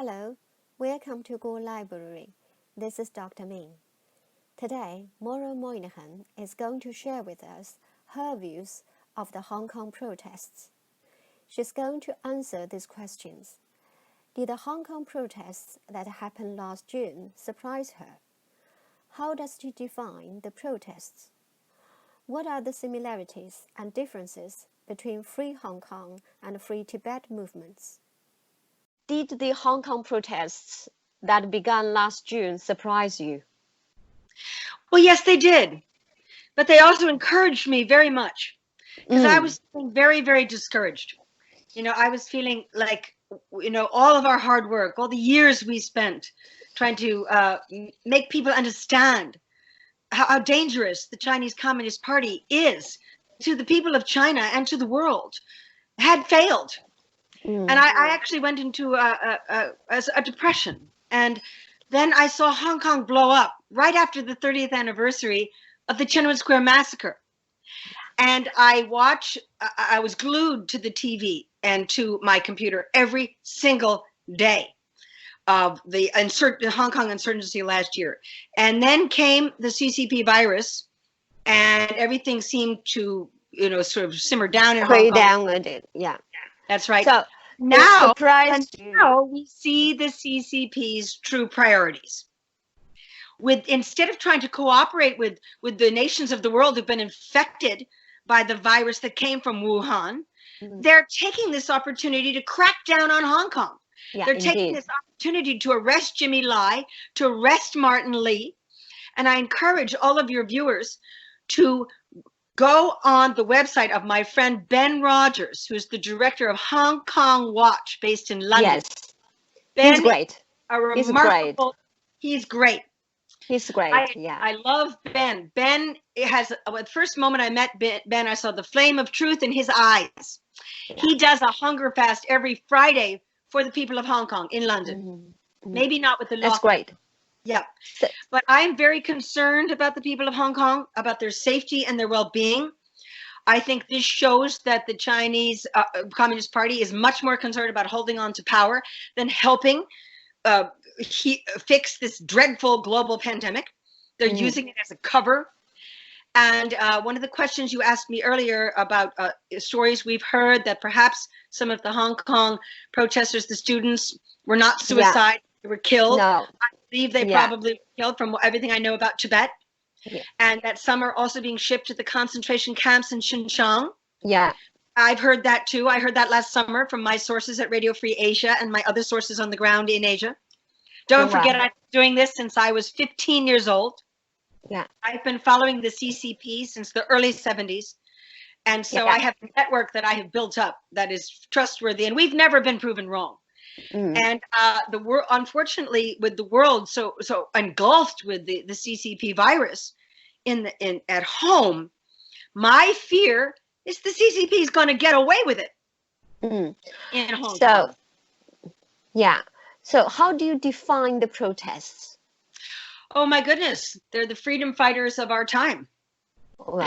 Hello, welcome to Go Library. This is Dr. Ming. Today, Maura is going to share with us her views of the Hong Kong protests. She's going to answer these questions. Did the Hong Kong protests that happened last June surprise her? How does she define the protests? What are the similarities and differences between Free Hong Kong and Free Tibet movements? Did the Hong Kong protests that began last June surprise you? Well, yes, they did. But they also encouraged me very much because I was feeling very, very discouraged. I was feeling like, all of our hard work, all the years we spent trying to make people understand how dangerous the Chinese Communist Party is to the people of China and to the world had failed. And I actually went into a depression. And then I saw Hong Kong blow up right after the 30th anniversary of the Tiananmen Square massacre. And I was glued to the TV and to my computer every single day of the Hong Kong insurgency last year. And then came the CCP virus, and everything seemed to, sort of simmer down in Hong Kong. Down a bit, yeah. That's right. So now you. We see the CCP's true priorities. Instead of trying to cooperate with the nations of the world who've been infected by the virus that came from Wuhan, they're taking this opportunity to crack down on Hong Kong. Yeah, they're taking this opportunity to arrest Jimmy Lai, to arrest Martin Lee. And I encourage all of your viewers to go on the website of my friend Ben Rogers, who's the director of Hong Kong Watch, based in London. Yes, Ben he's great. He's great. He's great. Yeah, I love Ben. Ben has, the first moment I met Ben, I saw the flame of truth in his eyes. Yeah. He does a hunger fast every Friday for the people of Hong Kong in London. Maybe not with the lockdown. That's great. Yeah, but I'm very concerned about the people of Hong Kong, about their safety and their well-being. I think this shows that the Chinese Communist Party is much more concerned about holding on to power than helping fix this dreadful global pandemic. They're using it as a cover. And one of the questions you asked me earlier about stories we've heard that perhaps some of the Hong Kong protesters, the students, were not suicide, they were killed. No. I believe they probably were killed from everything I know about Tibet. Yeah. And that some are also being shipped to the concentration camps in Xinjiang. Yeah. I've heard that too. I heard that last summer from my sources at Radio Free Asia and my other sources on the ground in Asia. Don't forget, I've been doing this since I was 15 years old. Yeah. I've been following the CCP since the early 70s. And so I have a network that I have built up that is trustworthy, and we've never been proven wrong. And the world, unfortunately, with the world so engulfed with the CCP virus at home, my fear is the CCP is going to get away with it in Hong Kong. Yeah. So how do you define the protests? Oh my goodness, they're the freedom fighters of our time. Wow.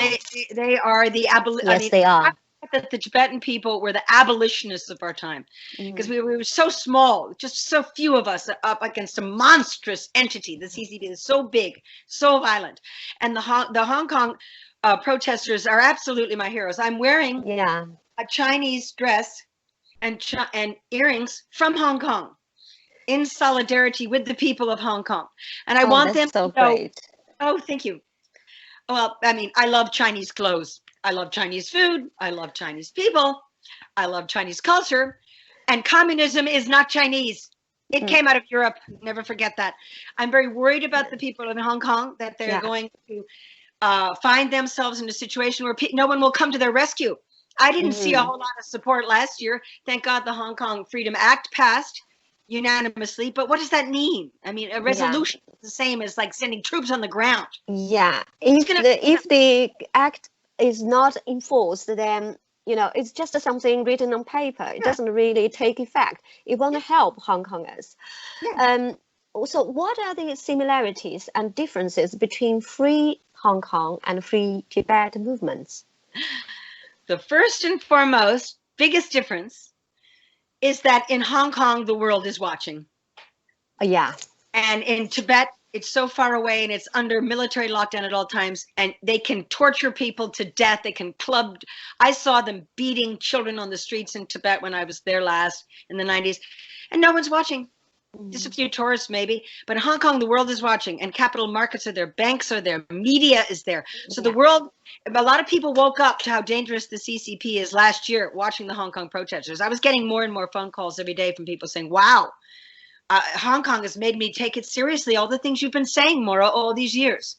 They are the Yes, they are. That the Tibetan people were the abolitionists of our time, because we were so small, just so few of us up against a monstrous entity. The CCP is so big, so violent, and the Hong Kong protesters are absolutely my heroes. I'm wearing a Chinese dress and earrings from Hong Kong, in solidarity with the people of Hong Kong, and I want them to know. Great. Oh, thank you. Well, I mean, I love Chinese clothes. I love Chinese food. I love Chinese people. I love Chinese culture. And communism is not Chinese. It came out of Europe. Never forget that. I'm very worried about the people in Hong Kong, that they're going to find themselves in a situation where no one will come to their rescue. I didn't see a whole lot of support last year. Thank God the Hong Kong Freedom Act passed unanimously. But what does that mean? I mean, a resolution is the same as like sending troops on the ground. Yeah. If the act is not enforced, then it's just something written on paper. It doesn't really take effect. It won't help Hong Kongers. So what are the similarities and differences between Free Hong Kong and Free Tibet movements? The first and foremost biggest difference is that in Hong Kong the world is watching. Yeah. And in Tibet, it's so far away and it's under military lockdown at all times. And they can torture people to death. They can club. I saw them beating children on the streets in Tibet when I was there last in the 90s. And no one's watching. Just a few tourists maybe. But in Hong Kong, the world is watching. And capital markets are there. Banks are there. Media is there. So the world, a lot of people woke up to how dangerous the CCP is last year watching the Hong Kong protesters. I was getting more and more phone calls every day from people saying, wow, Hong Kong has made me take it seriously, all the things you've been saying, Maura, all these years.